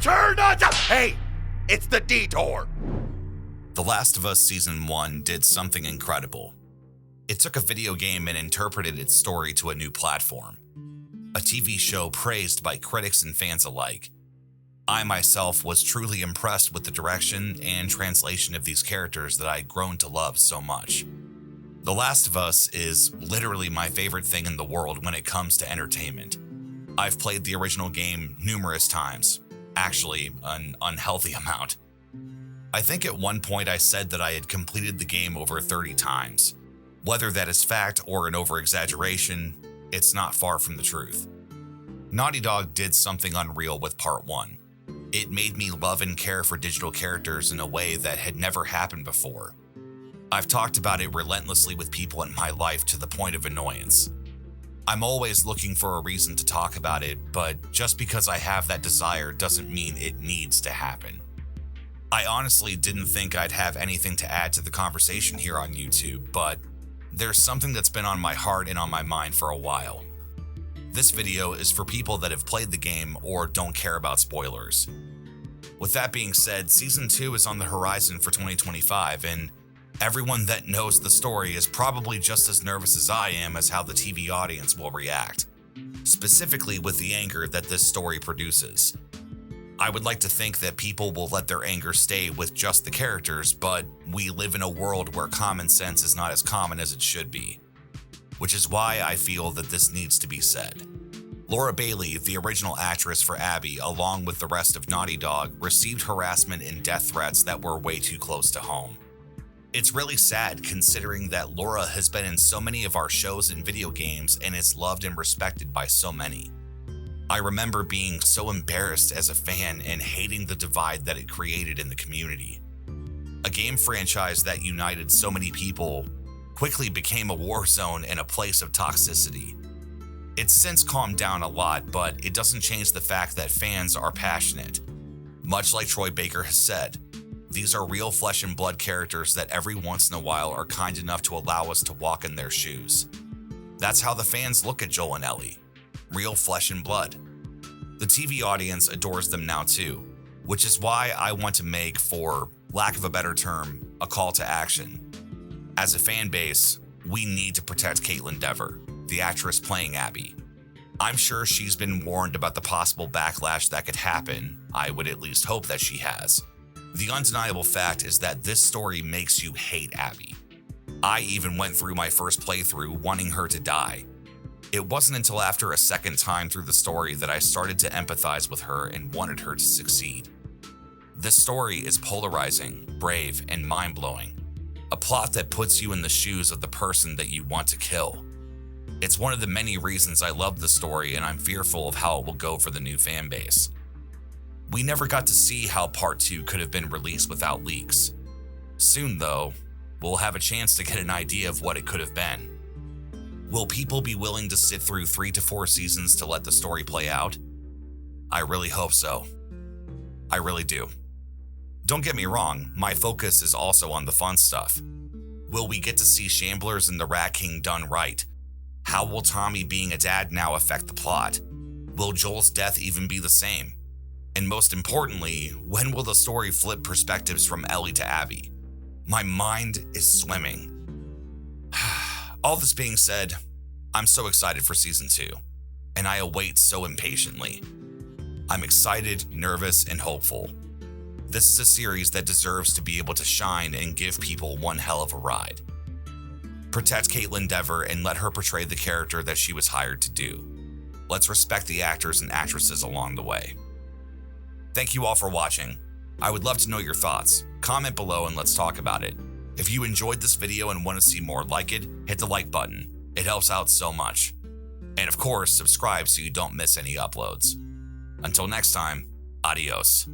turn us up! Hey, it's the DETOUR! The Last of Us Season 1 did something incredible. It took a video game and interpreted its story to a new platform. A TV show praised by critics and fans alike. I myself was truly impressed with the direction and translation of these characters that I'd grown to love so much. The Last of Us is literally my favorite thing in the world when it comes to entertainment. I've played the original game numerous times, actually an unhealthy amount. I think at one point I said that I had completed the game over 30 times. Whether that is fact or an over-exaggeration, it's not far from the truth. Naughty Dog did something unreal with Part 1. It made me love and care for digital characters in a way that had never happened before. I've talked about it relentlessly with people in my life to the point of annoyance. I'm always looking for a reason to talk about it, but just because I have that desire doesn't mean it needs to happen. I honestly didn't think I'd have anything to add to the conversation here on YouTube, but there's something that's been on my heart and on my mind for a while. This video is for people that have played the game or don't care about spoilers. With that being said, Season 2 is on the horizon for 2025, and everyone that knows the story is probably just as nervous as I am as how the TV audience will react, specifically with the anger that this story produces. I would like to think that people will let their anger stay with just the characters, but we live in a world where common sense is not as common as it should be, which is why I feel that this needs to be said. Laura Bailey, the original actress for Abby, along with the rest of Naughty Dog, received harassment and death threats that were way too close to home. It's really sad considering that Laura has been in so many of our shows and video games and is loved and respected by so many. I remember being so embarrassed as a fan and hating the divide that it created in the community. A game franchise that united so many people quickly became a war zone and a place of toxicity. It's since calmed down a lot, but it doesn't change the fact that fans are passionate. Much like Troy Baker has said, these are real flesh and blood characters that every once in a while are kind enough to allow us to walk in their shoes. That's how the fans look at Joel and Ellie. Real flesh and blood. The TV audience adores them now too, which is why I want to make, for lack of a better term, a call to action. As a fan base, we need to protect Kaitlyn Dever, the actress playing Abby. I'm sure she's been warned about the possible backlash that could happen. I would at least hope that she has. The undeniable fact is that this story makes you hate Abby. I even went through my first playthrough wanting her to die. It wasn't until after a second time through the story that I started to empathize with her and wanted her to succeed. This story is polarizing, brave, and mind-blowing. A plot that puts you in the shoes of the person that you want to kill. It's one of the many reasons I love the story, and I'm fearful of how it will go for the new fan base. We never got to see how Part 2 could have been released without leaks. Soon, though, we'll have a chance to get an idea of what it could have been. Will people be willing to sit through 3 to 4 seasons to let the story play out? I really hope so. I really do. Don't get me wrong, my focus is also on the fun stuff. Will we get to see Shamblers and the Rat King done right? How will Tommy being a dad now affect the plot? Will Joel's death even be the same? And most importantly, when will the story flip perspectives from Ellie to Abby? My mind is swimming. All this being said, I'm so excited for Season 2, and I await so impatiently. I'm excited, nervous, and hopeful. This is a series that deserves to be able to shine and give people one hell of a ride. Protect Kaitlyn Dever and let her portray the character that she was hired to do. Let's respect the actors and actresses along the way. Thank you all for watching. I would love to know your thoughts. Comment below and let's talk about it. If you enjoyed this video and want to see more like it, hit the like button. It helps out so much. And of course, subscribe so you don't miss any uploads. Until next time, adios.